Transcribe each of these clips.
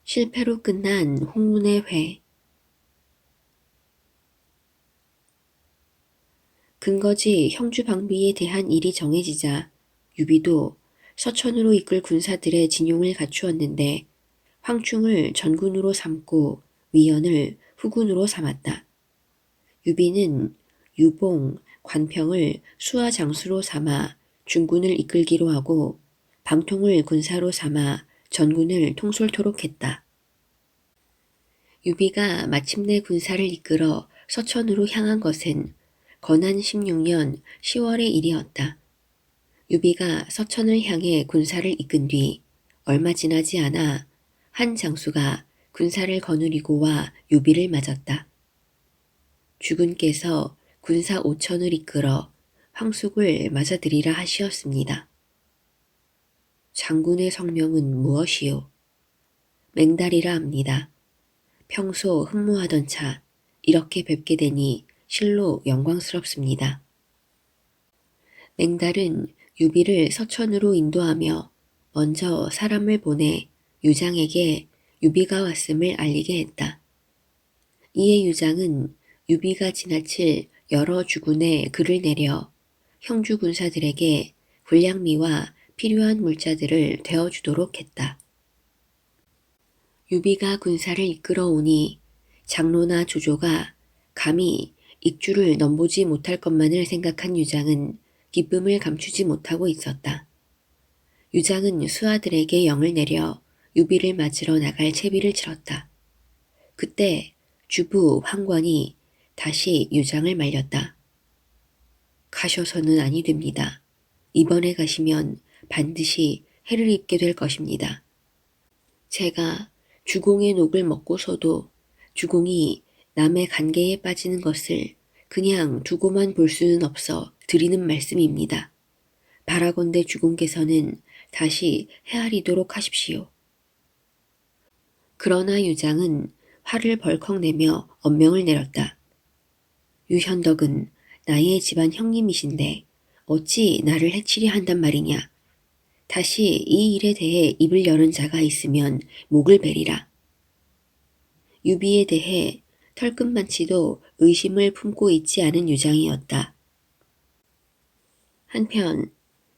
실패로 끝난 홍문의 회. 근거지 형주방비에 대한 일이 정해지자 유비도 서천으로 이끌 군사들의 진용을 갖추었는데 황충을 전군으로 삼고 위연을 후군으로 삼았다. 유비는 유봉, 관평을 수하장수로 삼아 중군을 이끌기로 하고 방통을 군사로 삼아 전군을 통솔토록 했다. 유비가 마침내 군사를 이끌어 서천으로 향한 것은 건한 16년 10월의 일이었다. 유비가 서천을 향해 군사를 이끈 뒤 얼마 지나지 않아 한 장수가 군사를 거느리고 와 유비를 맞았다. 주군께서 군사 5천을 이끌어 황숙을 맞아들이라 하시었습니다. 장군의 성명은 무엇이요? 맹달이라 합니다. 평소 흠모하던 차 이렇게 뵙게 되니 실로 영광스럽습니다. 맹달은 유비를 서천으로 인도하며 먼저 사람을 보내 유장에게 유비가 왔음을 알리게 했다. 이에 유장은 유비가 지나칠 여러 주군에 글을 내려 형주 군사들에게 군량미와 필요한 물자들을 되어주도록 했다. 유비가 군사를 이끌어오니 장로나 조조가 감히 익주를 넘보지 못할 것만을 생각한 유장은 기쁨을 감추지 못하고 있었다. 유장은 수하들에게 영을 내려 유비를 맞으러 나갈 채비를 치렀다. 그때 주부 황관이 다시 유장을 말렸다. 가셔서는 아니 됩니다. 이번에 가시면 반드시 해를 입게 될 것입니다. 제가 주공의 녹을 먹고서도 주공이 남의 관계에 빠지는 것을 그냥 두고만 볼 수는 없어 드리는 말씀입니다. 바라건대 주공께서는 다시 헤아리도록 하십시오. 그러나 유장은 화를 벌컥 내며 엄명을 내렸다. 유현덕은 나의 집안 형님이신데 어찌 나를 해치려 한단 말이냐. 다시 이 일에 대해 입을 여는 자가 있으면 목을 베리라. 유비에 대해 털끝만치도 의심을 품고 있지 않은 유장이었다. 한편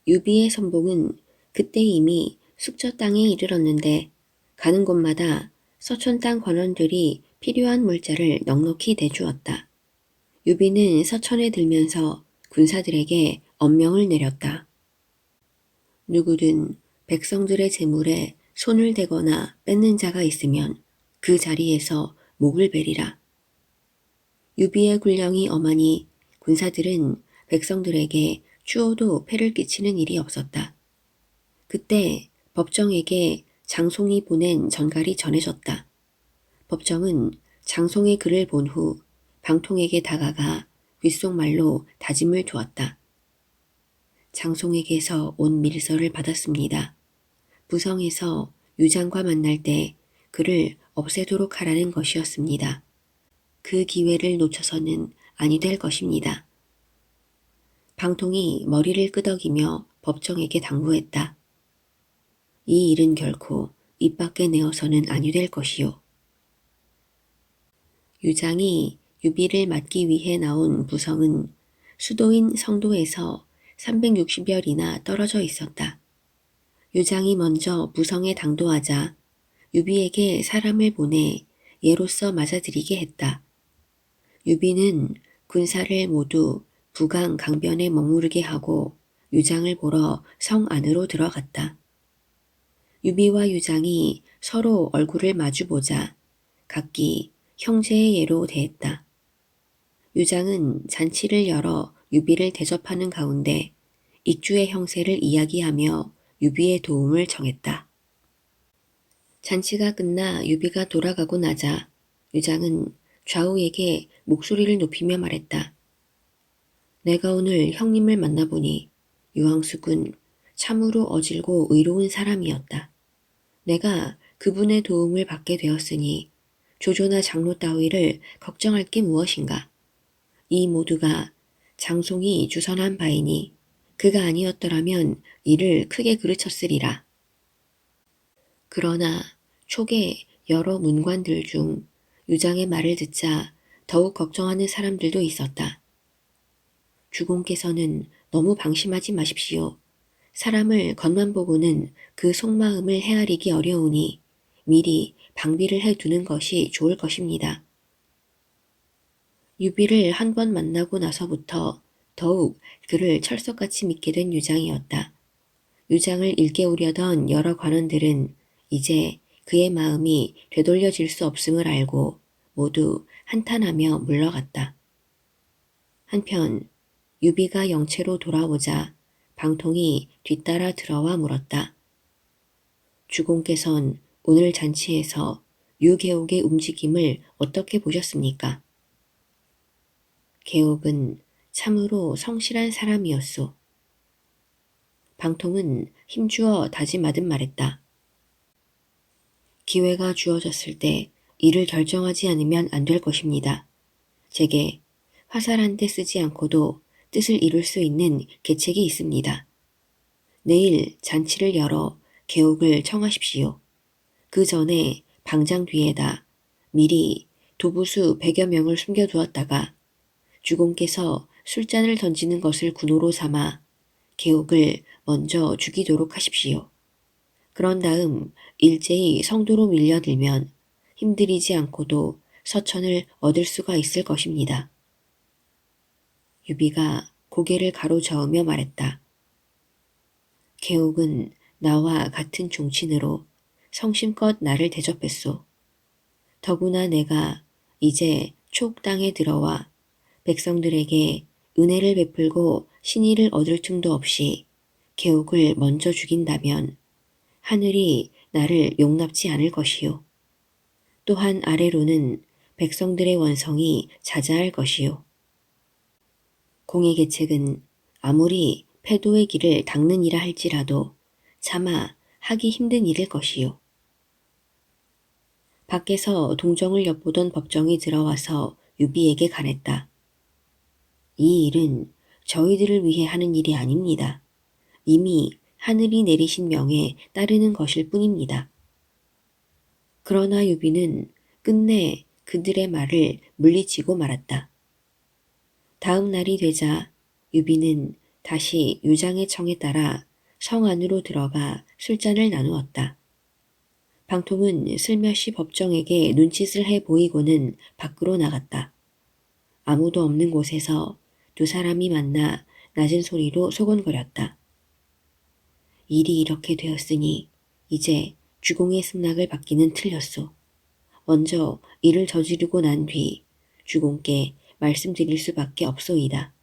유비의 선봉은 그때 이미 숙저 땅에 이르렀는데 가는 곳마다 서촌 땅 관원들이 필요한 물자를 넉넉히 대주었다. 유비는 서천에 들면서 군사들에게 엄명을 내렸다. 누구든 백성들의 재물에 손을 대거나 뺏는 자가 있으면 그 자리에서 목을 베리라. 유비의 군령이 엄하니 군사들은 백성들에게 추호도 폐를 끼치는 일이 없었다. 그때 법정에게 장송이 보낸 전갈이 전해졌다. 법정은 장송의 글을 본 후 방통에게 다가가 귓속말로 다짐을 두었다. 장송에게서 온 밀서를 받았습니다. 부성에서 유장과 만날 때 그를 없애도록 하라는 것이었습니다. 그 기회를 놓쳐서는 아니 될 것입니다. 방통이 머리를 끄덕이며 법정에게 당부했다. 이 일은 결코 입 밖에 내어서는 아니 될 것이요. 유장이 유비를 맞기 위해 나온 부성은 수도인 성도에서 360여 리나 떨어져 있었다. 유장이 먼저 부성에 당도하자 유비에게 사람을 보내 예로써 맞아들이게 했다. 유비는 군사를 모두 부강 강변에 머무르게 하고 유장을 보러 성 안으로 들어갔다. 유비와 유장이 서로 얼굴을 마주보자 각기 형제의 예로 대했다. 유장은 잔치를 열어 유비를 대접하는 가운데 익주의 형세를 이야기하며 유비의 도움을 청했다. 잔치가 끝나 유비가 돌아가고 나자 유장은 좌우에게 목소리를 높이며 말했다. 내가 오늘 형님을 만나보니 유황숙은 참으로 어질고 의로운 사람이었다. 내가 그분의 도움을 받게 되었으니 조조나 장로 따위를 걱정할 게 무엇인가. 이 모두가 장송이 주선한 바이니 그가 아니었더라면 이를 크게 그르쳤으리라. 그러나 촉에 여러 문관들 중 유장의 말을 듣자 더욱 걱정하는 사람들도 있었다. 주공께서는 너무 방심하지 마십시오. 사람을 겉만 보고는 그 속마음을 헤아리기 어려우니 미리 방비를 해두는 것이 좋을 것입니다. 유비를 한 번 만나고 나서부터 더욱 그를 철석같이 믿게 된 유장이었다. 유장을 일깨우려던 여러 관원들은 이제 그의 마음이 되돌려질 수 없음을 알고 모두 한탄하며 물러갔다. 한편 유비가 영체로 돌아오자 방통이 뒤따라 들어와 물었다. 주공께선 오늘 잔치에서 유계옥의 움직임을 어떻게 보셨습니까? 계옥은 참으로 성실한 사람이었소. 방통은 힘주어 다짐하듯 말했다. 기회가 주어졌을 때 이를 결정하지 않으면 안 될 것입니다. 제게 화살 한 대 쓰지 않고도 뜻을 이룰 수 있는 계책이 있습니다. 내일 잔치를 열어 계옥을 청하십시오. 그 전에 방장 뒤에다 미리 도부수 100여 명을 숨겨두었다가 주공께서 술잔을 던지는 것을 군호로 삼아 계옥을 먼저 죽이도록 하십시오. 그런 다음 일제히 성도로 밀려들면 힘들이지 않고도 서천을 얻을 수가 있을 것입니다. 유비가 고개를 가로저으며 말했다. 계옥은 나와 같은 종친으로 성심껏 나를 대접했소. 더구나 내가 이제 촉 땅에 들어와 백성들에게 은혜를 베풀고 신의를 얻을 틈도 없이 계옥을 먼저 죽인다면 하늘이 나를 용납지 않을 것이요. 또한 아래로는 백성들의 원성이 자자할 것이요. 공의 계책은 아무리 패도의 길을 닦는 이라 할지라도 차마 하기 힘든 일일 것이요. 밖에서 동정을 엿보던 법정이 들어와서 유비에게 가랬다. 이 일은 저희들을 위해 하는 일이 아닙니다. 이미 하늘이 내리신 명에 따르는 것일 뿐입니다. 그러나 유비는 끝내 그들의 말을 물리치고 말았다. 다음 날이 되자 유비는 다시 유장의 청에 따라 성 안으로 들어가 술잔을 나누었다. 방통은 슬며시 법정에게 눈짓을 해 보이고는 밖으로 나갔다. 아무도 없는 곳에서 두 사람이 만나 낮은 소리로 소곤거렸다. 일이 이렇게 되었으니 이제 주공의 승낙을 받기는 틀렸소. 먼저 일을 저지르고 난 뒤 주공께 말씀드릴 수밖에 없소이다.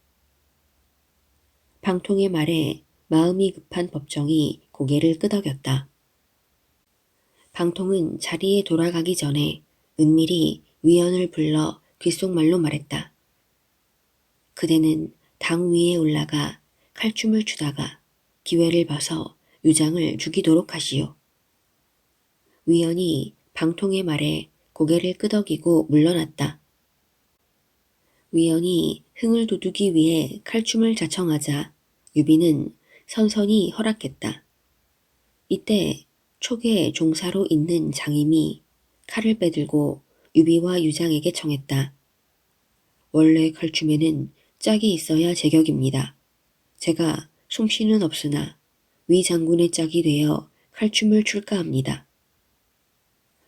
방통의 말에 마음이 급한 법정이 고개를 끄덕였다. 방통은 자리에 돌아가기 전에 은밀히 위원을 불러 귓속말로 말했다. 그대는 당 위에 올라가 칼춤을 추다가 기회를 봐서 유장을 죽이도록 하시오. 위원이 방통의 말에 고개를 끄덕이고 물러났다. 위원이 흥을 돋우기 위해 칼춤을 자청하자 유비는 선선히 허락했다. 이때 촉의 종사로 있는 장임이 칼을 빼들고 유비와 유장에게 청했다. 원래 칼춤에는 짝이 있어야 제격입니다. 제가 솜씨는 없으나 위 장군의 짝이 되어 칼춤을 출까 합니다.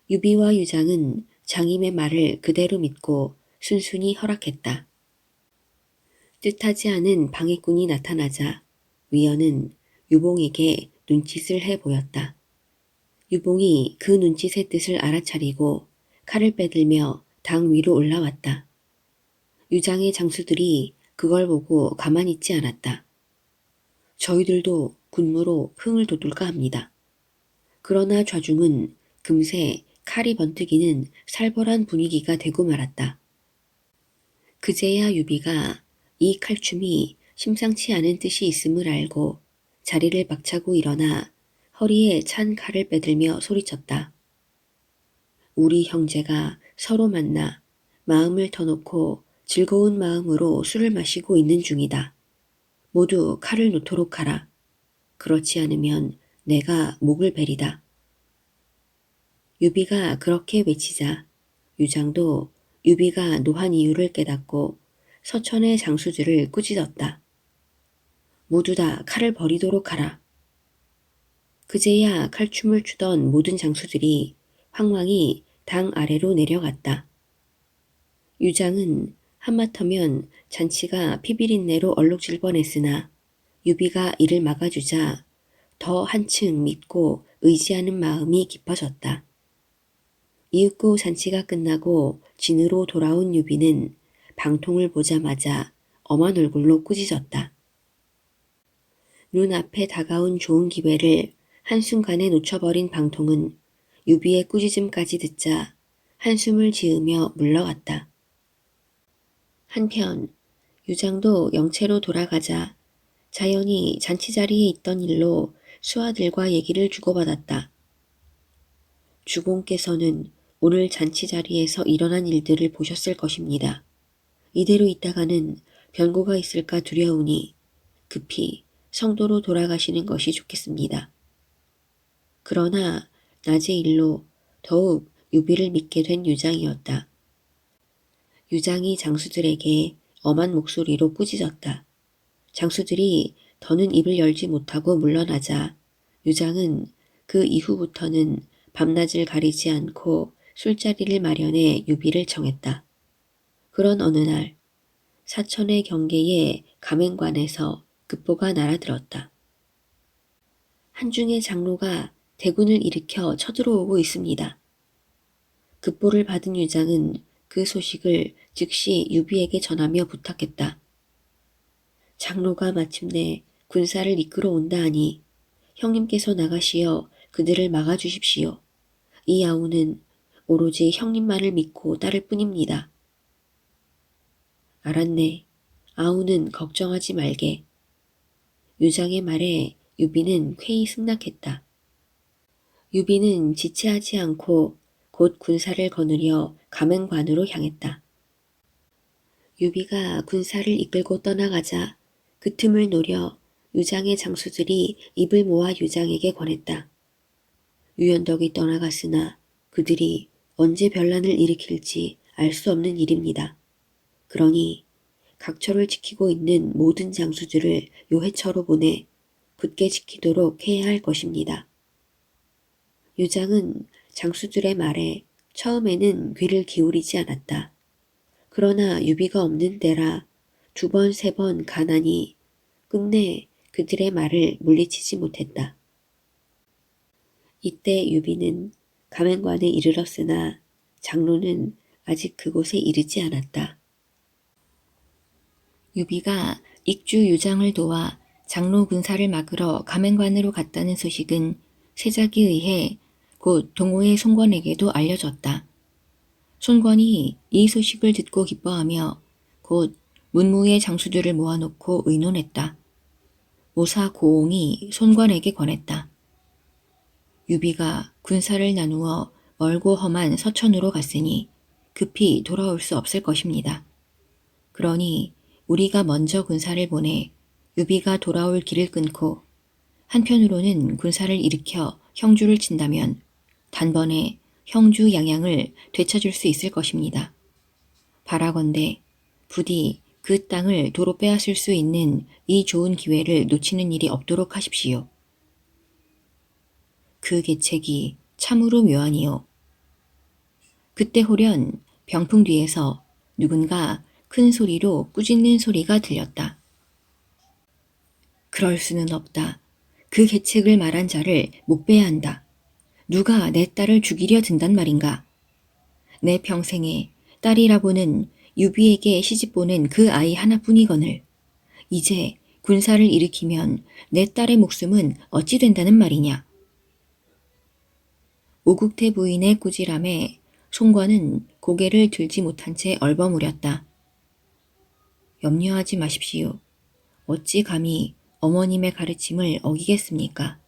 유비와 유장은 장임의 말을 그대로 믿고 순순히 허락했다. 뜻하지 않은 방해꾼이 나타나자 위원은 유봉에게 눈짓을 해 보였다. 유봉이 그 눈짓의 뜻을 알아차리고 칼을 빼들며 당 위로 올라왔다. 유장의 장수들이 그걸 보고 가만히 있지 않았다. 저희들도 군무로 흥을 돋울까 합니다. 그러나 좌중은 금세 칼이 번뜩이는 살벌한 분위기가 되고 말았다. 그제야 유비가 이 칼춤이 심상치 않은 뜻이 있음을 알고 자리를 박차고 일어나 허리에 찬 칼을 빼들며 소리쳤다. 우리 형제가 서로 만나 마음을 터놓고 즐거운 마음으로 술을 마시고 있는 중이다. 모두 칼을 놓도록 하라. 그렇지 않으면 내가 목을 베리다. 유비가 그렇게 외치자 유장도 유비가 노한 이유를 깨닫고 서천의 장수들을 꾸짖었다. 모두 다 칼을 버리도록 하라. 그제야 칼춤을 추던 모든 장수들이 황망히 당 아래로 내려갔다. 유장은 한마터면 잔치가 피비린내로 얼룩질 뻔했으나 유비가 이를 막아주자 더 한층 믿고 의지하는 마음이 깊어졌다. 이윽고 잔치가 끝나고 진으로 돌아온 유비는 방통을 보자마자 엄한 얼굴로 꾸짖었다. 눈앞에 다가온 좋은 기회를 한순간에 놓쳐버린 방통은 유비의 꾸짖음까지 듣자 한숨을 지으며 물러갔다. 한편 유장도 영체로 돌아가자 자연히 잔치 자리에 있던 일로 수하들과 얘기를 주고받았다. 주공께서는 오늘 잔치 자리에서 일어난 일들을 보셨을 것입니다. 이대로 있다가는 변고가 있을까 두려우니 급히 성도로 돌아가시는 것이 좋겠습니다. 그러나 낮의 일로 더욱 유비를 믿게 된 유장이었다. 유장이 장수들에게 엄한 목소리로 꾸짖었다. 장수들이 더는 입을 열지 못하고 물러나자 유장은 그 이후부터는 밤낮을 가리지 않고 술자리를 마련해 유비를 청했다. 그런 어느 날 사천의 경계에 가맹관에서 급보가 날아들었다. 한중의 장로가 대군을 일으켜 쳐들어오고 있습니다. 급보를 받은 유장은 그 소식을 즉시 유비에게 전하며 부탁했다. 장로가 마침내 군사를 이끌어 온다 하니 형님께서 나가시어 그들을 막아주십시오. 이 아우는 오로지 형님만을 믿고 따를 뿐입니다. 알았네. 아우는 걱정하지 말게. 유장의 말에 유비는 쾌히 승낙했다. 유비는 지체하지 않고 곧 군사를 거느려 가맹관으로 향했다. 유비가 군사를 이끌고 떠나가자 그 틈을 노려 유장의 장수들이 입을 모아 유장에게 권했다. 유연덕이 떠나갔으나 그들이 언제 변란을 일으킬지 알 수 없는 일입니다. 그러니 각처를 지키고 있는 모든 장수들을 요해처로 보내 굳게 지키도록 해야 할 것입니다. 유장은 장수들의 말에 처음에는 귀를 기울이지 않았다. 그러나 유비가 없는 때라 2번, 3번 가나니 끝내 그들의 말을 물리치지 못했다. 이때 유비는 가맹관에 이르렀으나 장로는 아직 그곳에 이르지 않았다. 유비가 익주 유장을 도와 장로 군사를 막으러 가맹관으로 갔다는 소식은 세작에 의해 곧 동호의 손권에게도 알려졌다. 손권이 이 소식을 듣고 기뻐하며 곧 문무의 장수들을 모아놓고 의논했다. 모사 고옹이 손권에게 권했다. 유비가 군사를 나누어 멀고 험한 서천으로 갔으니 급히 돌아올 수 없을 것입니다. 그러니 우리가 먼저 군사를 보내 유비가 돌아올 길을 끊고 한편으로는 군사를 일으켜 형주를 친다면 단번에 형주 양양을 되찾을 수 있을 것입니다. 바라건대 부디 그 땅을 도로 빼앗을 수 있는 이 좋은 기회를 놓치는 일이 없도록 하십시오. 그 계책이 참으로 묘하니요. 그때 호련 병풍 뒤에서 누군가 큰 소리로 꾸짖는 소리가 들렸다. 그럴 수는 없다. 그 계책을 말한 자를 목배야 한다. 누가 내 딸을 죽이려 든단 말인가. 내 평생에 딸이라고는 유비에게 시집보낸 그 아이 하나뿐이거늘 이제 군사를 일으키면 내 딸의 목숨은 어찌 된다는 말이냐. 오국태 부인의 꾸지람에 송권은 고개를 들지 못한 채 얼버무렸다. 염려하지 마십시오. 어찌 감히 어머님의 가르침을 어기겠습니까?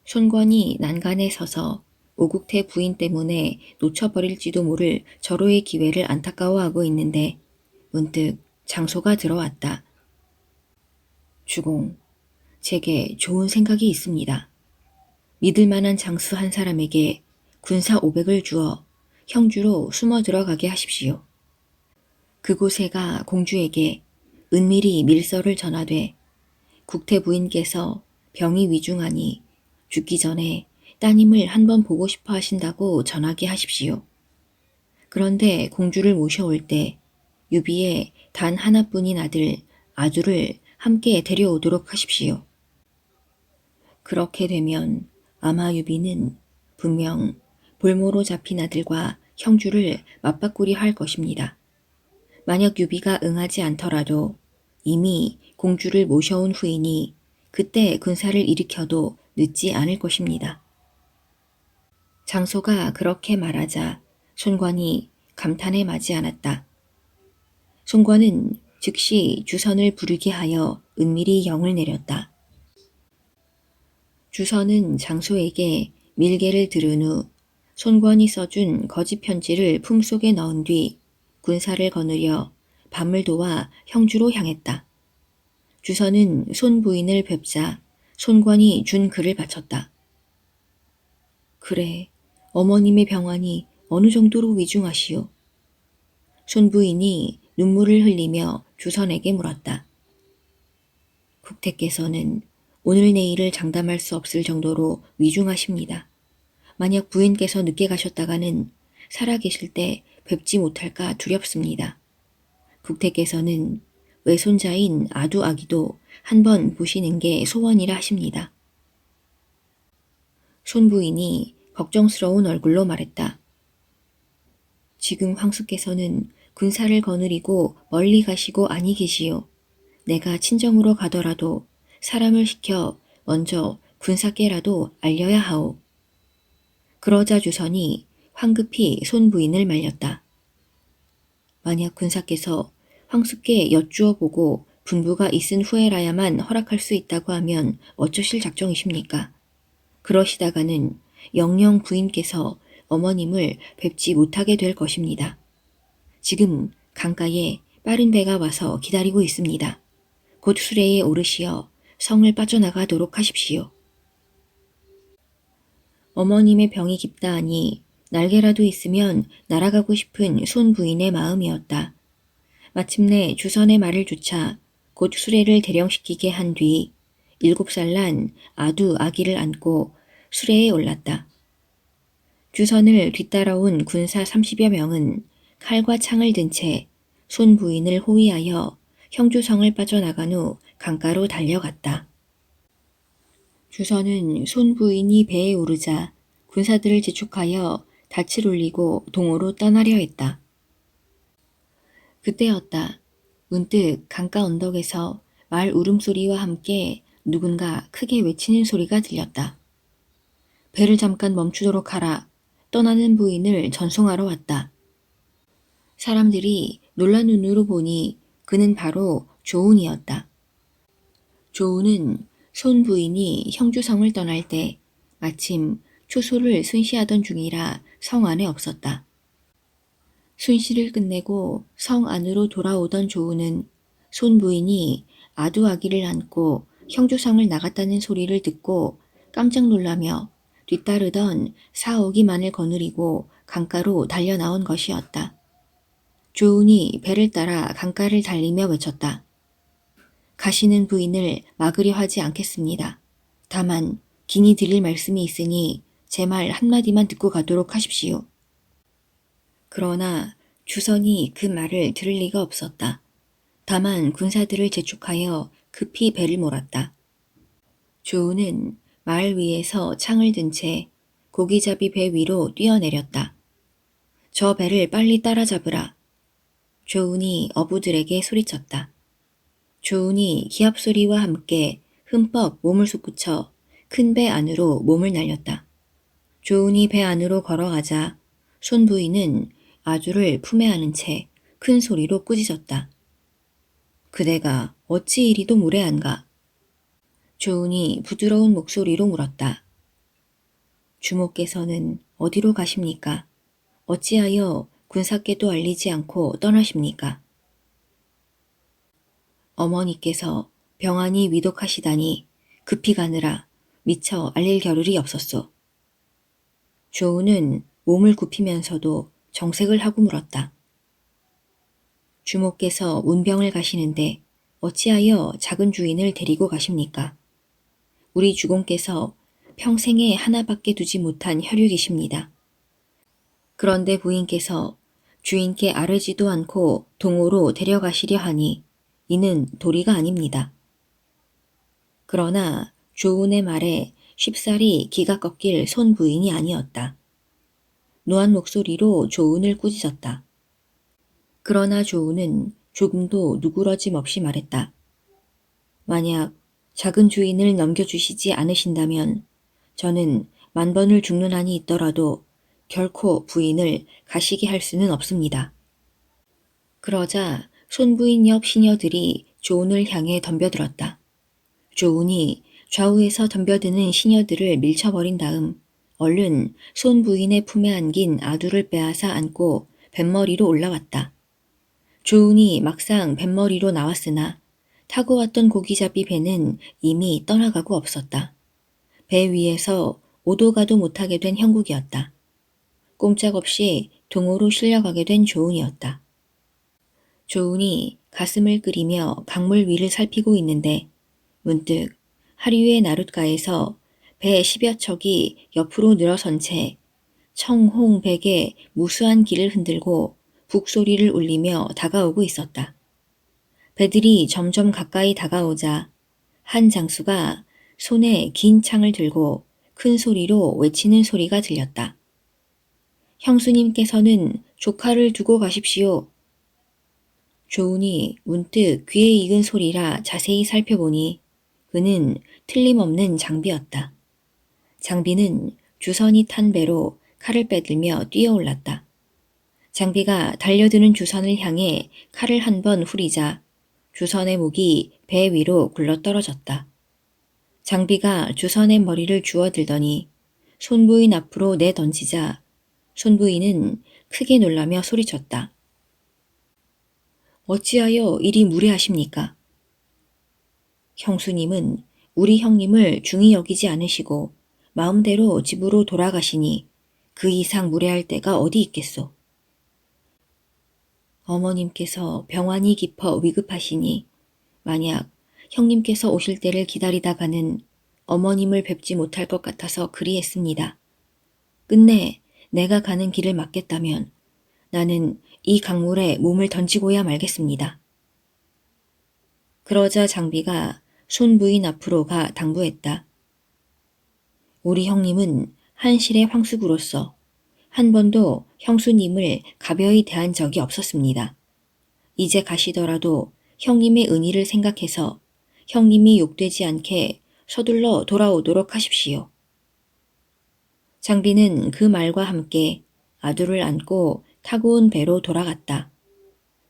손권이 난간에 서서 오국태 부인 때문에 놓쳐버릴지도 모를 절호의 기회를 안타까워하고 있는데 문득 장소가 들어왔다. 주공, 제게 좋은 생각이 있습니다. 믿을 만한 장수 한 사람에게 군사 500을 주어 형주로 숨어 들어가게 하십시오. 그곳에가 공주에게 은밀히 밀서를 전하되 국태 부인께서 병이 위중하니 죽기 전에 따님을 한번 보고 싶어 하신다고 전하게 하십시오. 그런데 공주를 모셔올 때 유비의 단 하나뿐인 아들 아두를 함께 데려오도록 하십시오. 그렇게 되면 아마 유비는 분명 볼모로 잡힌 아들과 형주를 맞바꾸리 할 것입니다. 만약 유비가 응하지 않더라도 이미 공주를 모셔온 후이니 그때 군사를 일으켜도 늦지 않을 것입니다. 장소가 그렇게 말하자 손관이 감탄에 마지 않았다. 손관은 즉시 주선을 부르게 하여 은밀히 영을 내렸다. 주선은 장소에게 밀계를 들은 후 손관이 써준 거짓 편지를 품속에 넣은 뒤 군사를 거느려 밤을 도와 형주로 향했다. 주선은 손 부인을 뵙자 손관이 준 글을 바쳤다. 그래, 어머님의 병환이 어느 정도로 위중하시오? 손 부인이 눈물을 흘리며 주선에게 물었다. 국태께서는 오늘 내일을 장담할 수 없을 정도로 위중하십니다. 만약 부인께서 늦게 가셨다가는 살아계실 때 뵙지 못할까 두렵습니다. 국태께서는 외손자인 아두 아기도 한번 보시는 게 소원이라 하십니다. 손 부인이 걱정스러운 얼굴로 말했다. 지금 황수께서는 군사를 거느리고 멀리 가시고 아니 계시오. 내가 친정으로 가더라도 사람을 시켜 먼저 군사께라도 알려야 하오. 그러자 주선이 황급히 손 부인을 말렸다. 만약 군사께서 황수께 여쭈어 보고 분부가 있은 후에라야만 허락할 수 있다고 하면 어쩌실 작정이십니까? 그러시다가는 영영 부인께서 어머님을 뵙지 못하게 될 것입니다. 지금 강가에 빠른 배가 와서 기다리고 있습니다. 곧 수레에 오르시어 성을 빠져나가도록 하십시오. 어머님의 병이 깊다 하니 날개라도 있으면 날아가고 싶은 손 부인의 마음이었다. 마침내 주선의 말을 조차 곧 수레를 대령시키게 한 뒤 7살 난 아두 아기를 안고 수레에 올랐다. 주선을 뒤따라온 군사 30여 명은 칼과 창을 든 채 손 부인을 호위하여 형주성을 빠져나간 후 강가로 달려갔다. 주선은 손 부인이 배에 오르자 군사들을 재촉하여 닻을 올리고 동으로 떠나려 했다. 그때였다. 문득 강가 언덕에서 말 울음소리와 함께 누군가 크게 외치는 소리가 들렸다. 배를 잠깐 멈추도록 하라. 떠나는 부인을 전송하러 왔다. 사람들이 놀란 눈으로 보니 그는 바로 조운이었다. 조운은 손 부인이 형주성을 떠날 때 마침 초소를 순시하던 중이라 성 안에 없었다. 순시를 끝내고 성 안으로 돌아오던 조운은 손 부인이 아두 아기를 안고 형주성을 나갔다는 소리를 듣고 깜짝 놀라며 뒤따르던 사오기만을 거느리고 강가로 달려나온 것이었다. 조운이 배를 따라 강가를 달리며 외쳤다. 가시는 부인을 막으려 하지 않겠습니다. 다만 긴히 드릴 말씀이 있으니 제 말 한마디만 듣고 가도록 하십시오. 그러나 주선이 그 말을 들을 리가 없었다. 다만 군사들을 재촉하여 급히 배를 몰았다. 조운은 마을 위에서 창을 든 채 고기잡이 배 위로 뛰어내렸다. 저 배를 빨리 따라잡으라. 조운이 어부들에게 소리쳤다. 조운이 기합소리와 함께 흠뻑 몸을 솟구쳐 큰 배 안으로 몸을 날렸다. 조운이 배 안으로 걸어가자 손 부인은 아주를 품에 안은 채 큰 소리로 꾸짖었다. 그대가 어찌 이리도 무례한가? 조운이 부드러운 목소리로 물었다. 주모께서는 어디로 가십니까? 어찌하여 군사께도 알리지 않고 떠나십니까? 어머니께서 병환이 위독하시다니 급히 가느라 미처 알릴 겨를이 없었소. 조우는 몸을 굽히면서도 정색을 하고 물었다. 주모께서 운병을 가시는데 어찌하여 작은 주인을 데리고 가십니까? 우리 주공께서 평생에 하나밖에 두지 못한 혈육이십니다. 그런데 부인께서 주인께 아르지도 않고 동호로 데려가시려 하니 이는 도리가 아닙니다. 그러나 조운의 말에 쉽사리 기가 꺾일 손 부인이 아니었다. 노한 목소리로 조운을 꾸짖었다. 그러나 조운은 조금도 누그러짐 없이 말했다. 만약 작은 주인을 넘겨주시지 않으신다면 저는 10,000번을 죽는 한이 있더라도 결코 부인을 가시게 할 수는 없습니다. 그러자 손부인 옆 시녀들이 조운을 향해 덤벼들었다. 조운이 좌우에서 덤벼드는 시녀들을 밀쳐버린 다음 얼른 손부인의 품에 안긴 아두를 빼앗아 안고 뱃머리로 올라왔다. 조운이 막상 뱃머리로 나왔으나 타고 왔던 고기잡이 배는 이미 떠나가고 없었다. 배 위에서 오도 가도 못하게 된 형국이었다. 꼼짝없이 동호로 실려가게 된 조운이었다. 조운이 가슴을 끓이며 강물 위를 살피고 있는데 문득 하류의 나룻가에서 배 10여 척이 옆으로 늘어선 채 청홍백의 무수한 길을 흔들고 북소리를 울리며 다가오고 있었다. 배들이 점점 가까이 다가오자 한 장수가 손에 긴 창을 들고 큰 소리로 외치는 소리가 들렸다. 형수님께서는 조카를 두고 가십시오. 조운이 문득 귀에 익은 소리라 자세히 살펴보니 그는 틀림없는 장비였다. 장비는 주선이 탄 배로 칼을 빼들며 뛰어올랐다. 장비가 달려드는 주선을 향해 칼을 한 번 후리자 주선의 목이 배 위로 굴러떨어졌다. 장비가 주선의 머리를 주워들더니 손부인 앞으로 내던지자 손부인은 크게 놀라며 소리쳤다. 어찌하여 이리 무례하십니까? 형수님은 우리 형님을 중히 여기지 않으시고 마음대로 집으로 돌아가시니 그 이상 무례할 데가 어디 있겠소. 어머님께서 병환이 깊어 위급하시니 만약 형님께서 오실 때를 기다리다가는 어머님을 뵙지 못할 것 같아서 그리했습니다. 끝내 내가 가는 길을 막겠다면 나는 이 강물에 몸을 던지고야 말겠습니다. 그러자 장비가 손부인 앞으로 가 당부했다. 우리 형님은 한실의 황숙으로서 한 번도 형수님을 가벼이 대한 적이 없었습니다. 이제 가시더라도 형님의 은희를 생각해서 형님이 욕되지 않게 서둘러 돌아오도록 하십시오. 장비는 그 말과 함께 아두를 안고 타고 온 배로 돌아갔다.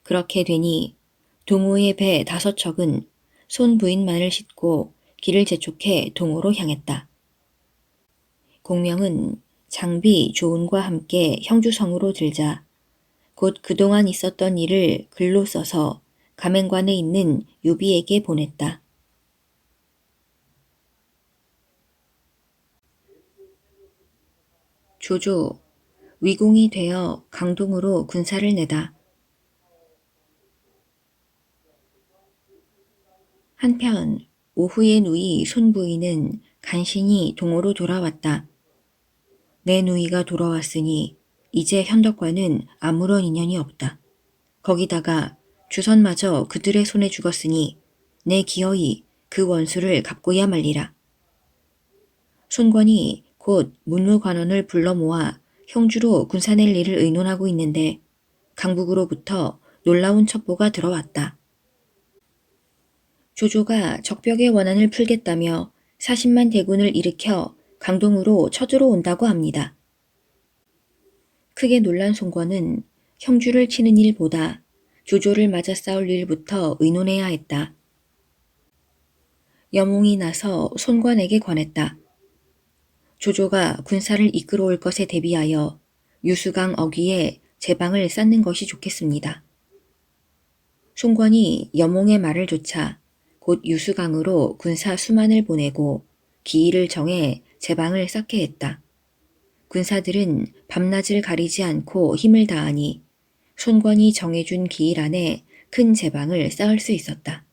그렇게 되니 동호의 배 5척은 손 부인만을 싣고 길을 재촉해 동호로 향했다. 공명은 장비 조운과 함께 형주성으로 들자 곧 그동안 있었던 일을 글로 써서 가맹관에 있는 유비에게 보냈다. 조조, 위공이 되어 강동으로 군사를 내다. 한편 오후의 누이 손부인은 간신히 동호로 돌아왔다. 내 누이가 돌아왔으니 이제 현덕과는 아무런 인연이 없다. 거기다가 주선마저 그들의 손에 죽었으니 내 기어이 그 원수를 갚고야 말리라. 손권이 곧 문무관원을 불러 모아 형주로 군사낼 일을 의논하고 있는데 강북으로부터 놀라운 첩보가 들어왔다. 조조가 적벽의 원한을 풀겠다며 40만 대군을 일으켜 강동으로 쳐들어온다고 합니다. 크게 놀란 손권은 형주를 치는 일보다 조조를 맞아 싸울 일부터 의논해야 했다. 여몽이 나서 손권에게 권했다. 조조가 군사를 이끌어올 것에 대비하여 유수강 어귀에 제방을 쌓는 것이 좋겠습니다. 손권이 여몽의 말을 조차 곧 유수강으로 군사 수만을 보내고 기일을 정해 제방을 쌓게 했다. 군사들은 밤낮을 가리지 않고 힘을 다하니 손권이 정해준 기일 안에 큰 제방을 쌓을 수 있었다.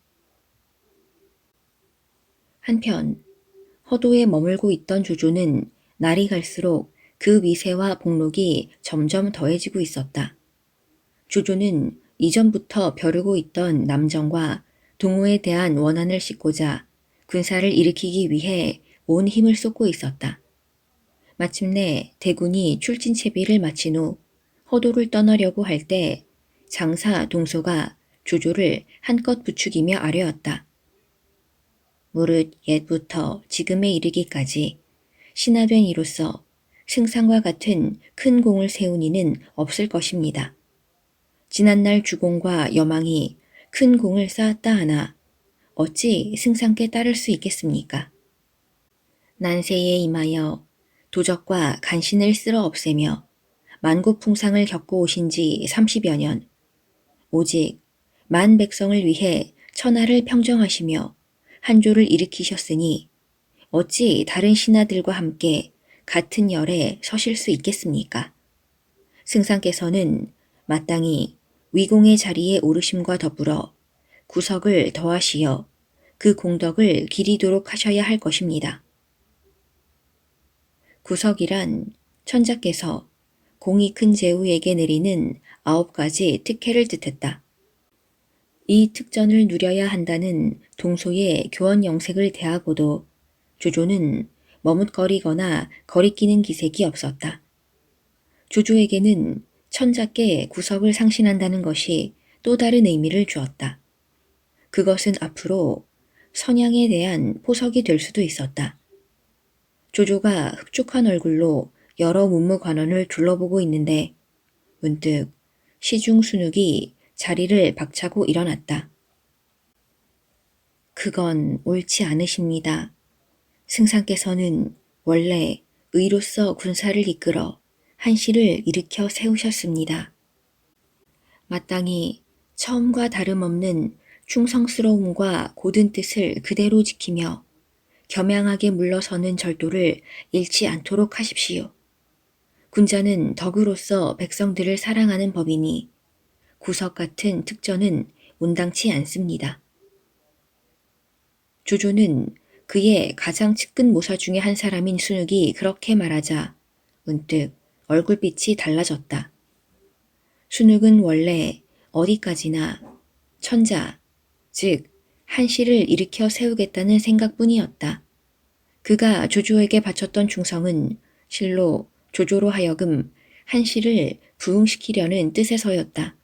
한편 허도에 머물고 있던 조조는 날이 갈수록 그 위세와 복록이 점점 더해지고 있었다. 조조는 이전부터 벼르고 있던 남정과 동호에 대한 원한을 씻고자 군사를 일으키기 위해 온 힘을 쏟고 있었다. 마침내 대군이 출진 채비를 마친 후 허도를 떠나려고 할 때 장사 동소가 조조를 한껏 부추기며 아뢰었다. 무릇 옛부터 지금에 이르기까지 신하된 이로서 승상과 같은 큰 공을 세운 이는 없을 것입니다. 지난날 주공과 여망이 큰 공을 쌓았다 하나 어찌 승상께 따를 수 있겠습니까? 난세에 임하여 도적과 간신을 쓸어 없애며 만국풍상을 겪고 오신 지 30여 년, 오직 만 백성을 위해 천하를 평정하시며 한조를 일으키셨으니 어찌 다른 신하들과 함께 같은 열에 서실 수 있겠습니까? 승상께서는 마땅히 위공의 자리에 오르심과 더불어 구석을 더하시어 그 공덕을 기리도록 하셔야 할 것입니다. 구석이란 천자께서 공이 큰 제후에게 내리는 9가지 특혜를 뜻했다. 이 특전을 누려야 한다는 동소의 교원 영색을 대하고도 조조는 머뭇거리거나 거리끼는 기색이 없었다. 조조에게는 천자께 구석을 상신한다는 것이 또 다른 의미를 주었다. 그것은 앞으로 선양에 대한 포석이 될 수도 있었다. 조조가 흡족한 얼굴로 여러 문무관원을 둘러보고 있는데 문득 시중 순욱이 자리를 박차고 일어났다. 그건 옳지 않으십니다. 승상께서는 원래 의로서 군사를 이끌어 한시를 일으켜 세우셨습니다. 마땅히 처음과 다름없는 충성스러움과 고든 뜻을 그대로 지키며 겸양하게 물러서는 절도를 잃지 않도록 하십시오. 군자는 덕으로서 백성들을 사랑하는 법이니 구석 같은 특전은 온당치 않습니다. 조조는 그의 가장 측근 모사 중의 한 사람인 순욱이 그렇게 말하자 문득 얼굴빛이 달라졌다. 순욱은 원래 어디까지나 천자, 즉 한시를 일으켜 세우겠다는 생각뿐이었다. 그가 조조에게 바쳤던 충성은 실로 조조로 하여금 한시를 부응시키려는 뜻에서였다.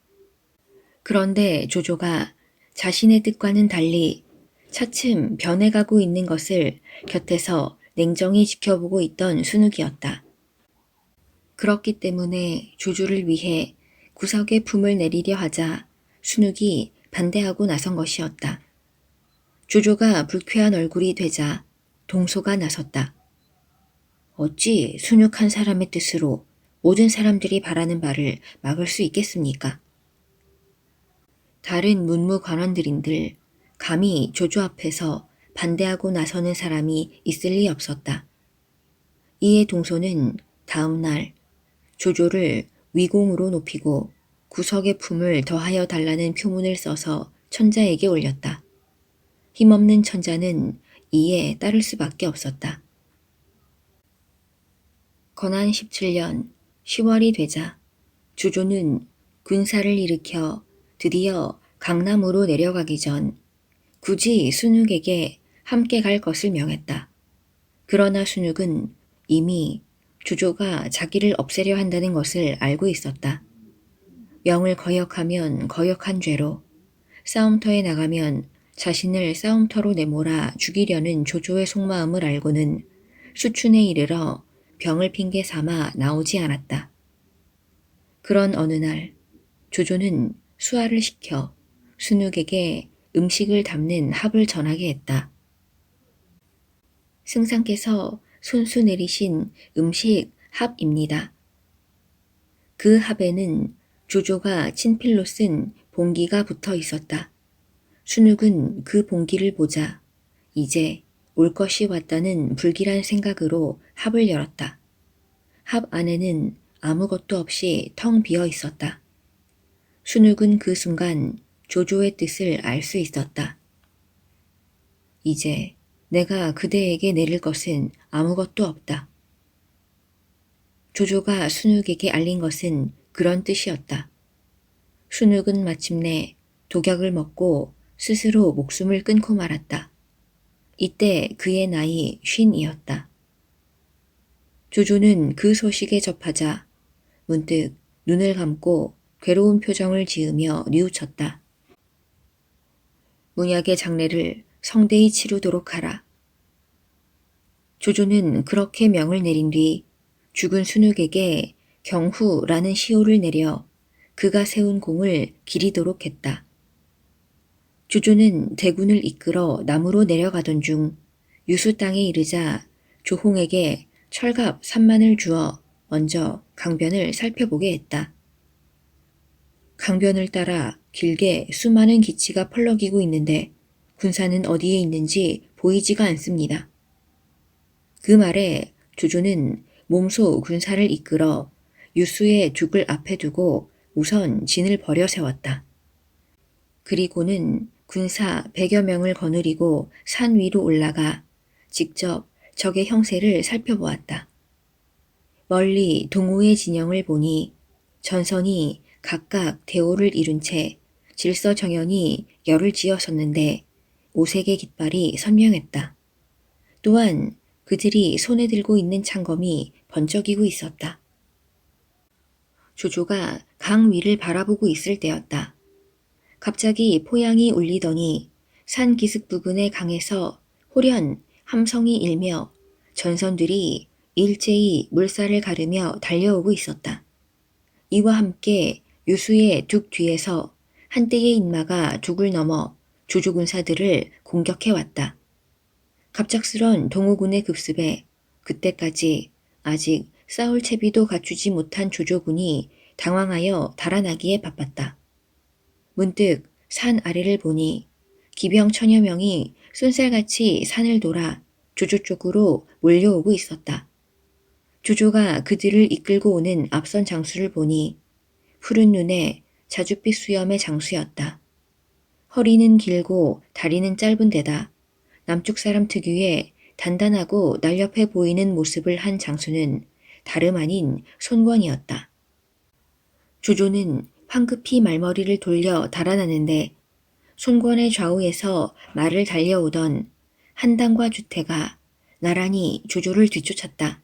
그런데 조조가 자신의 뜻과는 달리 차츰 변해가고 있는 것을 곁에서 냉정히 지켜보고 있던 순욱이었다. 그렇기 때문에 조조를 위해 구석의 품을 내리려 하자 순욱이 반대하고 나선 것이었다. 조조가 불쾌한 얼굴이 되자 동소가 나섰다. 어찌 순욱한 사람의 뜻으로 모든 사람들이 바라는 바를 막을 수 있겠습니까? 다른 문무관원들인들 감히 조조 앞에서 반대하고 나서는 사람이 있을 리 없었다. 이에 동소는 다음 날 조조를 위공으로 높이고 구석의 품을 더하여 달라는 표문을 써서 천자에게 올렸다. 힘없는 천자는 이에 따를 수밖에 없었다. 건한 17년 10월이 되자 조조는 군사를 일으켜 드디어 강남으로 내려가기 전 굳이 순욱에게 함께 갈 것을 명했다. 그러나 순욱은 이미 조조가 자기를 없애려 한다는 것을 알고 있었다. 명을 거역하면 거역한 죄로, 싸움터에 나가면 자신을 싸움터로 내몰아 죽이려는 조조의 속마음을 알고는 수춘에 이르러 병을 핑계 삼아 나오지 않았다. 그런 어느 날 조조는 수하를 시켜 순욱에게 음식을 담는 합을 전하게 했다. 승상께서 손수 내리신 음식 합입니다. 그 합에는 조조가 친필로 쓴 봉기가 붙어 있었다. 순욱은 그 봉기를 보자 이제 올 것이 왔다는 불길한 생각으로 합을 열었다. 합 안에는 아무것도 없이 텅 비어 있었다. 순욱은 그 순간 조조의 뜻을 알 수 있었다. 이제 내가 그대에게 내릴 것은 아무것도 없다. 조조가 순욱에게 알린 것은 그런 뜻이었다. 순욱은 마침내 독약을 먹고 스스로 목숨을 끊고 말았다. 이때 그의 나이 50이었다. 조조는 그 소식에 접하자 문득 눈을 감고 괴로운 표정을 지으며 뉘우쳤다. 문약의 장례를 성대히 치르도록 하라. 조조는 그렇게 명을 내린 뒤 죽은 순욱에게 경후라는 시호를 내려 그가 세운 공을 기리도록 했다. 조조는 대군을 이끌어 남으로 내려가던 중 유수 땅에 이르자 조홍에게 철갑 3만을 주어 먼저 강변을 살펴보게 했다. 강변을 따라 길게 수많은 기치가 펄럭이고 있는데 군사는 어디에 있는지 보이지가 않습니다. 그 말에 조조는 몸소 군사를 이끌어 유수의 죽을 앞에 두고 우선 진을 버려 세웠다. 그리고는 군사 100여 명을 거느리고 산 위로 올라가 직접 적의 형세를 살펴보았다. 멀리 동호의 진영을 보니 전선이 각각 대오를 이룬 채 질서정연히 열을 지어섰는데 오색의 깃발이 선명했다. 또한 그들이 손에 들고 있는 창검이 번쩍이고 있었다. 조조가 강 위를 바라보고 있을 때였다. 갑자기 포양이 울리더니 산 기슭 부근의 강에서 호련 함성이 일며 전선들이 일제히 물살을 가르며 달려오고 있었다. 이와 함께 유수의 둑 뒤에서 한때의 인마가 둑을 넘어 조조 군사들을 공격해왔다. 갑작스런 동호군의 급습에 그때까지 아직 싸울 채비도 갖추지 못한 조조군이 당황하여 달아나기에 바빴다. 문득 산 아래를 보니 기병 천여 명이 쏜살같이 산을 돌아 조조 쪽으로 몰려오고 있었다. 조조가 그들을 이끌고 오는 앞선 장수를 보니 푸른 눈에 자줏빛 수염의 장수였다. 허리는 길고 다리는 짧은 데다 남쪽 사람 특유의 단단하고 날렵해 보이는 모습을 한 장수는 다름 아닌 손권이었다. 조조는 황급히 말머리를 돌려 달아나는데 손권의 좌우에서 말을 달려오던 한당과 주태가 나란히 조조를 뒤쫓았다.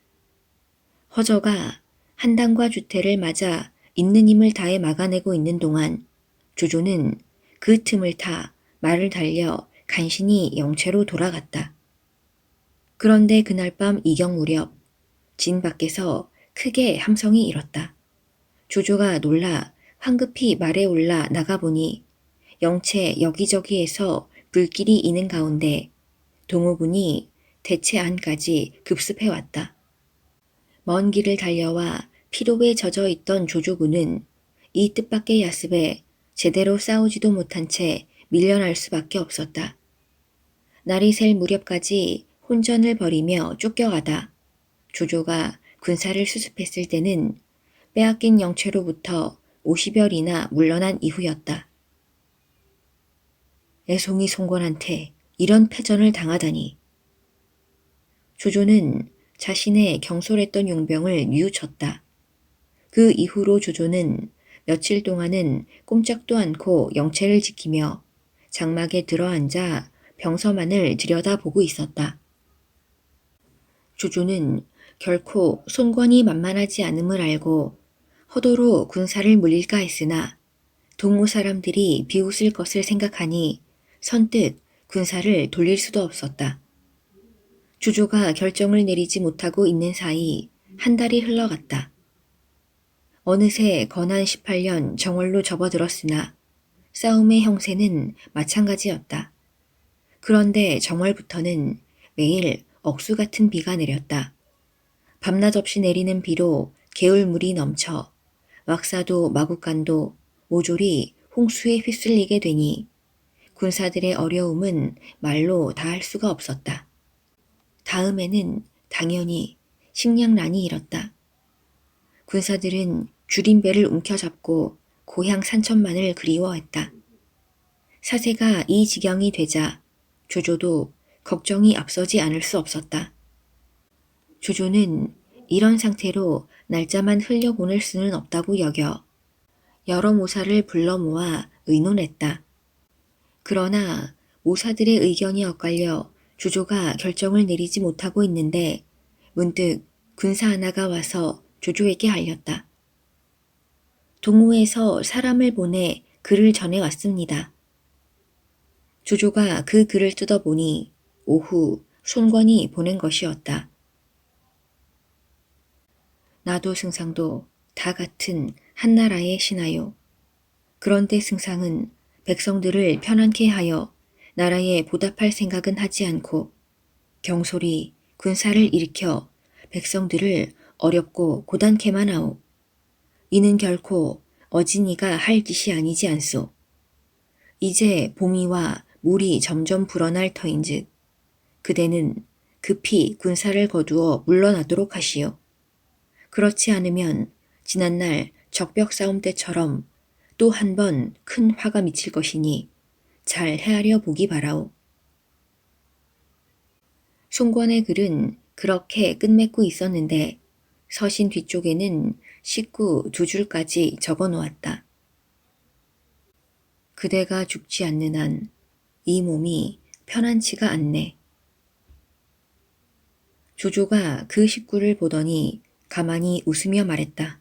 허저가 한당과 주태를 맞아 있는 힘을 다해 막아내고 있는 동안 조조는 그 틈을 타 말을 달려 간신히 영체로 돌아갔다. 그런데 그날 밤 이경 무렵 진 밖에서 크게 함성이 일었다. 조조가 놀라 황급히 말에 올라 나가보니 영체 여기저기에서 불길이 이는 가운데 동호군이 대체 안까지 급습해왔다. 먼 길을 달려와 피로에 젖어 있던 조조군은 이 뜻밖의 야습에 제대로 싸우지도 못한 채 밀려날 수밖에 없었다. 날이 셀 무렵까지 혼전을 벌이며 쫓겨가다 조조가 군사를 수습했을 때는 빼앗긴 영체로부터 50여리나 물러난 이후였다. 애송이 송권한테 이런 패전을 당하다니. 조조는 자신의 경솔했던 용병을 뉘우쳤다. 그 이후로 조조는 며칠 동안은 꼼짝도 않고 영체를 지키며 장막에 들어앉아 병서만을 들여다보고 있었다. 조조는 결코 손권이 만만하지 않음을 알고 허도로 군사를 물릴까 했으나 동호 사람들이 비웃을 것을 생각하니 선뜻 군사를 돌릴 수도 없었다. 조조가 결정을 내리지 못하고 있는 사이 한 달이 흘러갔다. 어느새 건한 18년 정월로 접어들었으나 싸움의 형세는 마찬가지였다. 그런데 정월부터는 매일 억수 같은 비가 내렸다. 밤낮 없이 내리는 비로 개울물이 넘쳐 왁사도 마구간도 모조리 홍수에 휩쓸리게 되니 군사들의 어려움은 말로 다할 수가 없었다. 다음에는 당연히 식량난이 일었다. 군사들은 줄임배를 움켜잡고 고향 산천만을 그리워했다. 사세가 이 지경이 되자 조조도 걱정이 앞서지 않을 수 없었다. 조조는 이런 상태로 날짜만 흘려보낼 수는 없다고 여겨 여러 모사를 불러 모아 의논했다. 그러나 모사들의 의견이 엇갈려 조조가 결정을 내리지 못하고 있는데 문득 군사 하나가 와서 조조에게 알렸다. 동호에서 사람을 보내 글을 전해왔습니다. 조조가 그 글을 뜯어보니 오후 손권이 보낸 것이었다. 나도 승상도 다 같은 한나라의 신하요. 그런데 승상은 백성들을 편안케 하여 나라에 보답할 생각은 하지 않고 경솔히 군사를 일으켜 백성들을 어렵고 고단케만 하오. 이는 결코 어진이가 할 짓이 아니지 않소. 이제 봄이와 물이 점점 불어날 터인즉 그대는 급히 군사를 거두어 물러나도록 하시오. 그렇지 않으면 지난날 적벽 싸움 때처럼 또 한 번 큰 화가 미칠 것이니 잘 헤아려 보기 바라오. 송권의 글은 그렇게 끝맺고 있었는데 서신 뒤쪽에는 식구 2줄까지 적어 놓았다. 그대가 죽지 않는 한 이 몸이 편안치가 않네. 조조가 그 식구를 보더니 가만히 웃으며 말했다.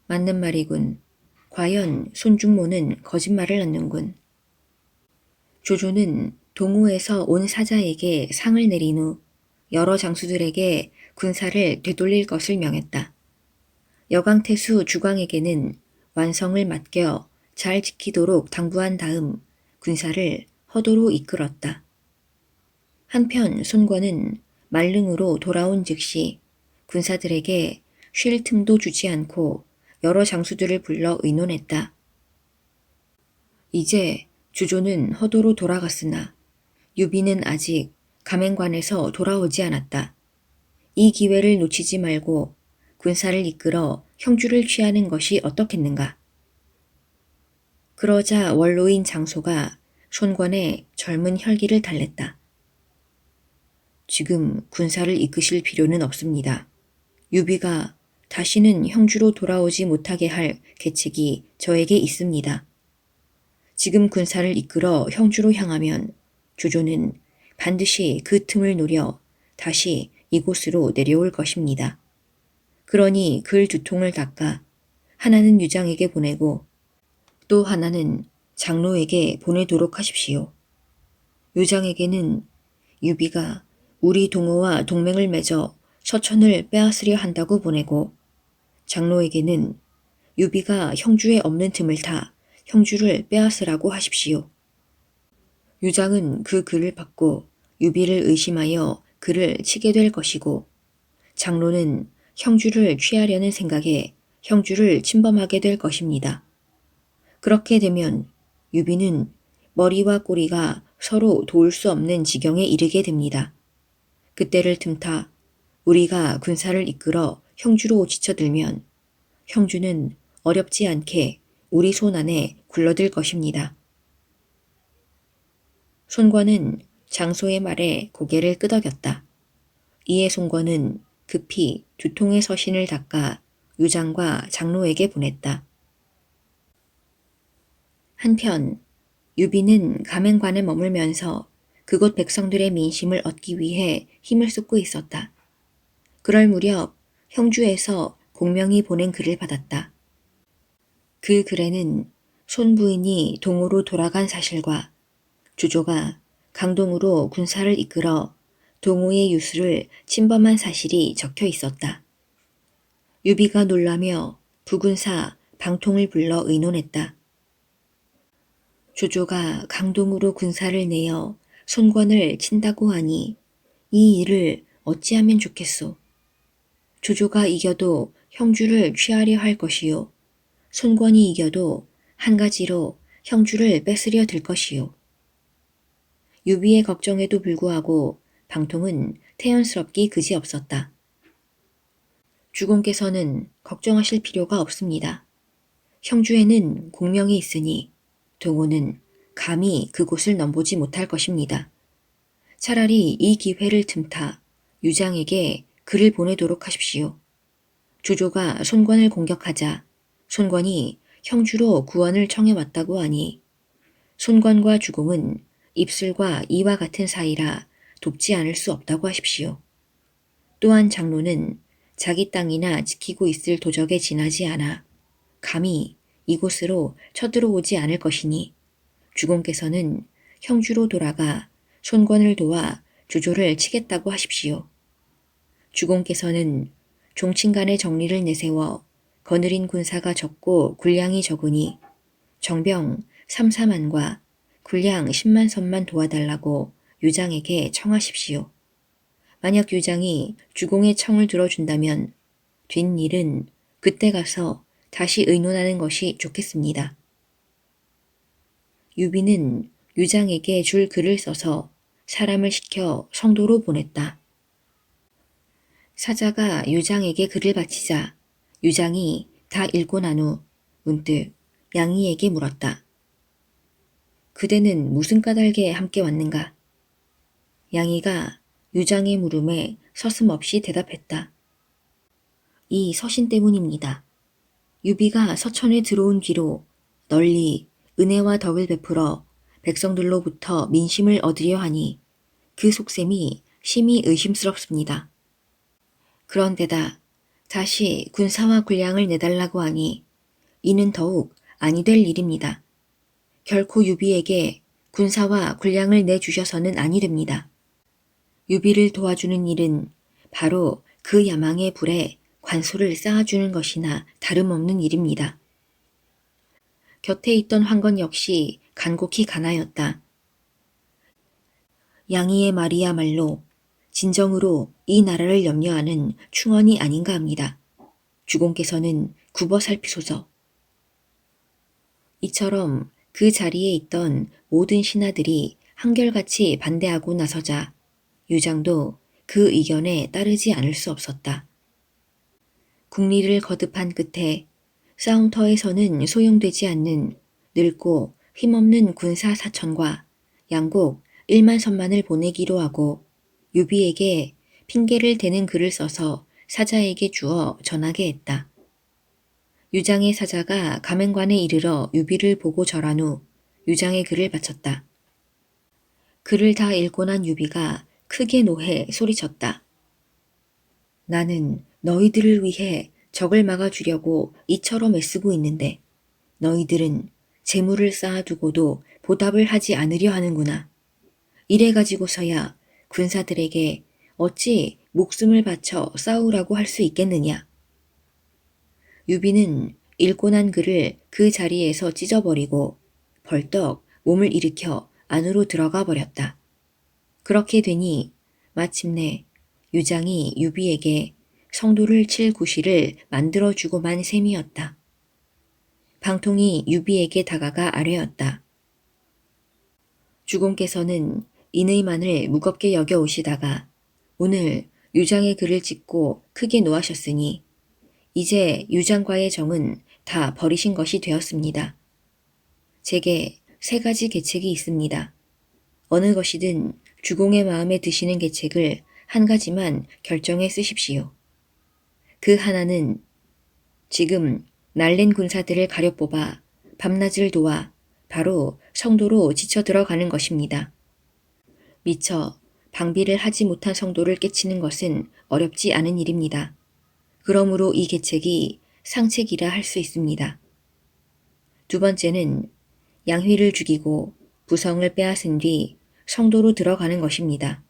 맞는 말이군. 과연 손중모는 거짓말을 않는군. 조조는 동호에서 온 사자에게 상을 내린 후 여러 장수들에게 군사를 되돌릴 것을 명했다. 여강태수 주광에게는 완성을 맡겨 잘 지키도록 당부한 다음 군사를 허도로 이끌었다. 한편 손권은 말릉으로 돌아온 즉시 군사들에게 쉴 틈도 주지 않고 여러 장수들을 불러 의논했다. 이제 주조는 허도로 돌아갔으나 유비는 아직 가맹관에서 돌아오지 않았다. 이 기회를 놓치지 말고 군사를 이끌어 형주를 취하는 것이 어떻겠는가. 그러자 원로인 장소가 손권의 젊은 혈기를 달랬다. 지금 군사를 이끄실 필요는 없습니다. 유비가 다시는 형주로 돌아오지 못하게 할 계책이 저에게 있습니다. 지금 군사를 이끌어 형주로 향하면 조조는 반드시 그 틈을 노려 다시 이곳으로 내려올 것입니다. 그러니 글 2통을 닦아 하나는 유장에게 보내고 또 하나는 장로에게 보내도록 하십시오. 유장에게는 유비가 우리 동호와 동맹을 맺어 서천을 빼앗으려 한다고 보내고 장로에게는 유비가 형주에 없는 틈을 타 형주를 빼앗으라고 하십시오. 유장은 그 글을 받고 유비를 의심하여 그를 치게 될 것이고 장로는 형주를 취하려는 생각에 형주를 침범하게 될 것입니다. 그렇게 되면 유비는 머리와 꼬리가 서로 도울 수 없는 지경에 이르게 됩니다. 그때를 틈타 우리가 군사를 이끌어 형주로 지쳐들면 형주는 어렵지 않게 우리 손 안에 굴러들 것입니다. 손권은 장소의 말에 고개를 끄덕였다. 이에 손권은 급히 2통의 서신을 닦아 유장과 장로에게 보냈다. 한편 유비는 가맹관에 머물면서 그곳 백성들의 민심을 얻기 위해 힘을 쏟고 있었다. 그럴 무렵 형주에서 공명이 보낸 글을 받았다. 그 글에는 손부인이 동으로 돌아간 사실과 조조가 강동으로 군사를 이끌어 동호의 유수를 침범한 사실이 적혀 있었다. 유비가 놀라며 부군사 방통을 불러 의논했다. 조조가 강동으로 군사를 내어 손권을 친다고 하니 이 일을 어찌하면 좋겠소. 조조가 이겨도 형주를 취하려 할 것이요. 손권이 이겨도 한 가지로 형주를 뺏으려 들 것이요. 유비의 걱정에도 불구하고 방통은 태연스럽기 그지없었다. 주공께서는 걱정하실 필요가 없습니다. 형주에는 공명이 있으니 동호는 감히 그곳을 넘보지 못할 것입니다. 차라리 이 기회를 틈타 유장에게 글을 보내도록 하십시오. 주조가 손권을 공격하자 손권이 형주로 구원을 청해왔다고 하니 손권과 주공은 입술과 이와 같은 사이라 돕지 않을 수 없다고 하십시오. 또한 장로는 자기 땅이나 지키고 있을 도적에 지나지 않아 감히 이곳으로 쳐들어오지 않을 것이니 주공께서는 형주로 돌아가 손권을 도와 주조를 치겠다고 하십시오. 주공께서는 종친 간의 정리를 내세워 거느린 군사가 적고 군량이 적으니 정병 3~4만과 군량 10만 선만 도와달라고 유장에게 청하십시오. 만약 유장이 주공의 청을 들어준다면 뒷일은 그때 가서 다시 의논하는 것이 좋겠습니다. 유비는 유장에게 줄 글을 써서 사람을 시켜 성도로 보냈다. 사자가 유장에게 글을 바치자 유장이 다 읽고 난 후 문득 양이에게 물었다. 그대는 무슨 까닭에 함께 왔는가? 양이가 유장의 물음에 서슴없이 대답했다. 이 서신 때문입니다. 유비가 서천에 들어온 뒤로 널리 은혜와 덕을 베풀어 백성들로부터 민심을 얻으려 하니 그 속셈이 심히 의심스럽습니다. 그런데다 다시 군사와 군량을 내달라고 하니 이는 더욱 아니 될 일입니다. 결코 유비에게 군사와 군량을 내주셔서는 아니 됩니다. 유비를 도와주는 일은 바로 그 야망의 불에 관소를 쌓아주는 것이나 다름없는 일입니다. 곁에 있던 황건 역시 간곡히 가나였다. 양이의 말이야말로 진정으로 이 나라를 염려하는 충언이 아닌가 합니다. 주공께서는 굽어 살피소서. 이처럼 그 자리에 있던 모든 신하들이 한결같이 반대하고 나서자 유장도 그 의견에 따르지 않을 수 없었다. 국리를 거듭한 끝에 싸움터에서는 소용되지 않는 늙고 힘없는 군사 4천과 양곡 1만 선만을 보내기로 하고 유비에게 핑계를 대는 글을 써서 사자에게 주어 전하게 했다. 유장의 사자가 가맹관에 이르러 유비를 보고 절한 후 유장의 글을 바쳤다. 글을 다 읽고 난 유비가 크게 노해 소리쳤다. 나는 너희들을 위해 적을 막아주려고 이처럼 애쓰고 있는데 너희들은 재물을 쌓아두고도 보답을 하지 않으려 하는구나. 이래가지고서야 군사들에게 어찌 목숨을 바쳐 싸우라고 할 수 있겠느냐. 유비는 읽고 난 글을 그 자리에서 찢어버리고 벌떡 몸을 일으켜 안으로 들어가 버렸다. 그렇게 되니 마침내 유장이 유비에게 성도를 칠 구실을 만들어주고만 셈이었다. 방통이 유비에게 다가가 아뢰었다. 주공께서는 인의만을 무겁게 여겨 오시다가 오늘 유장의 글을 찍고 크게 노하셨으니 이제 유장과의 정은 다 버리신 것이 되었습니다. 제게 3가지 계책이 있습니다. 어느 것이든 주공의 마음에 드시는 계책을 한 가지만 결정해 쓰십시오. 그 하나는 지금 날랜 군사들을 가려 뽑아 밤낮을 도와 바로 성도로 지쳐 들어가는 것입니다. 미처 방비를 하지 못한 성도를 깨치는 것은 어렵지 않은 일입니다. 그러므로 이 계책이 상책이라 할 수 있습니다. 2번째는 양휘를 죽이고 부성을 빼앗은 뒤 성도로 들어가는 것입니다.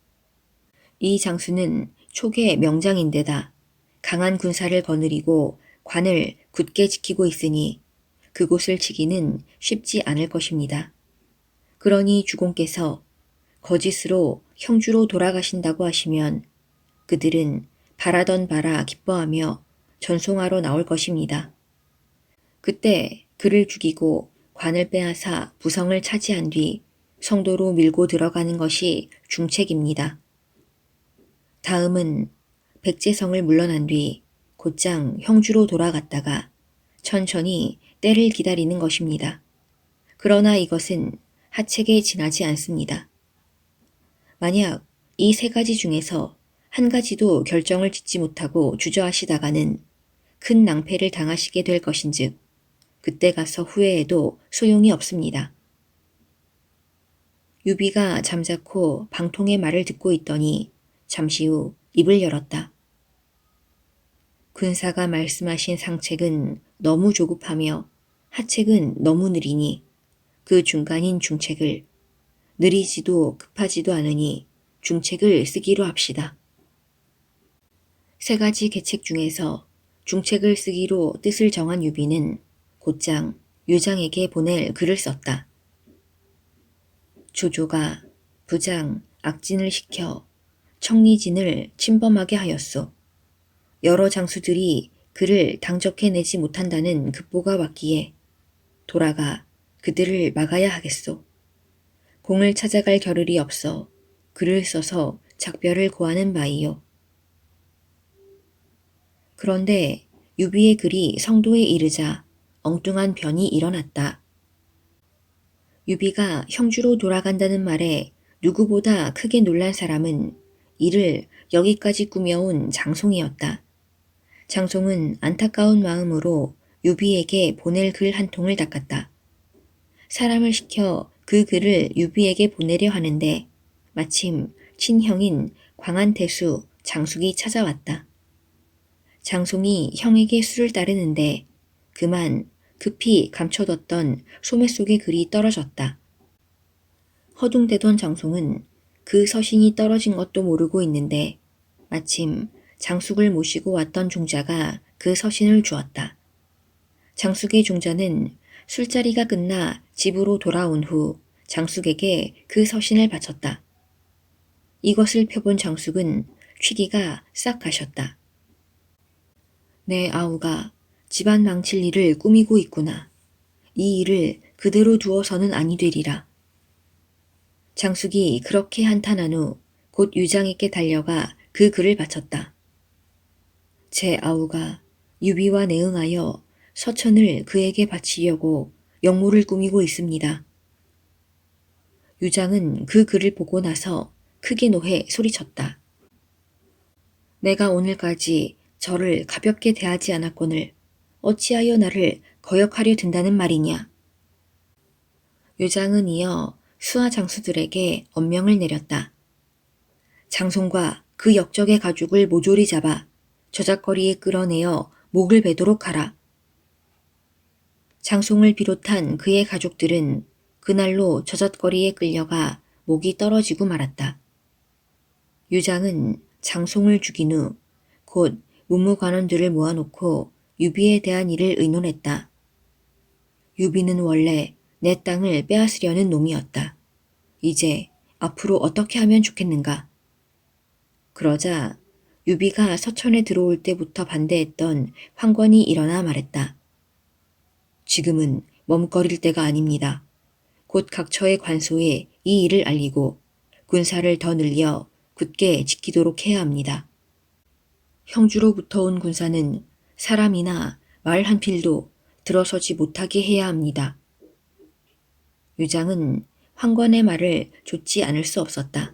이 장수는 촉의 명장인데다 강한 군사를 거느리고 관을 굳게 지키고 있으니 그곳을 치기는 쉽지 않을 것입니다. 그러니 주공께서 거짓으로 형주로 돌아가신다고 하시면 그들은 바라던 바라 기뻐하며 전송하러 나올 것입니다. 그때 그를 죽이고 관을 빼앗아 부성을 차지한 뒤 성도로 밀고 들어가는 것이 중책입니다. 다음은 백제성을 물러난 뒤 곧장 형주로 돌아갔다가 천천히 때를 기다리는 것입니다. 그러나 이것은 하책에 지나지 않습니다. 만약 이 세 가지 중에서 한 가지도 결정을 짓지 못하고 주저하시다가는 큰 낭패를 당하시게 될 것인즉 그때 가서 후회해도 소용이 없습니다. 유비가 잠자코 방통의 말을 듣고 있더니 잠시 후 입을 열었다. 군사가 말씀하신 상책은 너무 조급하며 하책은 너무 느리니 그 중간인 중책을, 느리지도 급하지도 않으니 중책을 쓰기로 합시다. 세 가지 계책 중에서 중책을 쓰기로 뜻을 정한 유비는 곧장 유장에게 보낼 글을 썼다. 조조가 부장 악진을 시켜 청리진을 침범하게 하였소. 여러 장수들이 그를 당적해내지 못한다는 급보가 왔기에 돌아가 그들을 막아야 하겠소. 공을 찾아갈 겨를이 없어 글을 써서 작별을 고하는 바이요. 그런데 유비의 글이 성도에 이르자 엉뚱한 변이 일어났다. 유비가 형주로 돌아간다는 말에 누구보다 크게 놀란 사람은 이를 여기까지 꾸며온 장송이었다. 장송은 안타까운 마음으로 유비에게 보낼 글 한 통을 닦았다. 사람을 시켜 그 글을 유비에게 보내려 하는데 마침 친형인 광안태수 장숙이 찾아왔다. 장송이 형에게 술을 따르는데 그만 급히 감춰뒀던 소매 속의 글이 떨어졌다. 허둥대던 장송은 그 서신이 떨어진 것도 모르고 있는데 마침 장숙을 모시고 왔던 종자가 그 서신을 주었다. 장숙의 종자는 술자리가 끝나 집으로 돌아온 후 장숙에게 그 서신을 바쳤다. 이것을 펴본 장숙은 취기가 싹 가셨다. 내 아우가 집안 망칠 일을 꾸미고 있구나. 이 일을 그대로 두어서는 아니 되리라. 장숙이 그렇게 한탄한 후 곧 유장에게 달려가 그 글을 바쳤다. 제 아우가 유비와 내응하여 서천을 그에게 바치려고 역모를 꾸미고 있습니다. 유장은 그 글을 보고 나서 크게 노해 소리쳤다. 내가 오늘까지 저를 가볍게 대하지 않았거늘 어찌하여 나를 거역하려 든다는 말이냐. 유장은 이어 수하 장수들에게 엄명을 내렸다. 장송과 그 역적의 가죽을 모조리 잡아 저작거리에 끌어내어 목을 베도록 하라. 장송을 비롯한 그의 가족들은 그날로 저잣거리에 끌려가 목이 떨어지고 말았다. 유장은 장송을 죽인 후 곧 문무관원들을 모아놓고 유비에 대한 일을 의논했다. 유비는 원래 내 땅을 빼앗으려는 놈이었다. 이제 앞으로 어떻게 하면 좋겠는가? 그러자 유비가 서천에 들어올 때부터 반대했던 황권이 일어나 말했다. 지금은 머뭇거릴 때가 아닙니다. 곧 각처의 관소에 이 일을 알리고 군사를 더 늘려 굳게 지키도록 해야 합니다. 형주로부터 온 군사는 사람이나 말 한 필도 들어서지 못하게 해야 합니다. 유장은 황권의 말을 좇지 않을 수 없었다.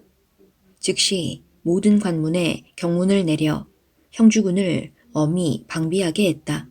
즉시 모든 관문에 경문을 내려 형주군을 엄히 방비하게 했다.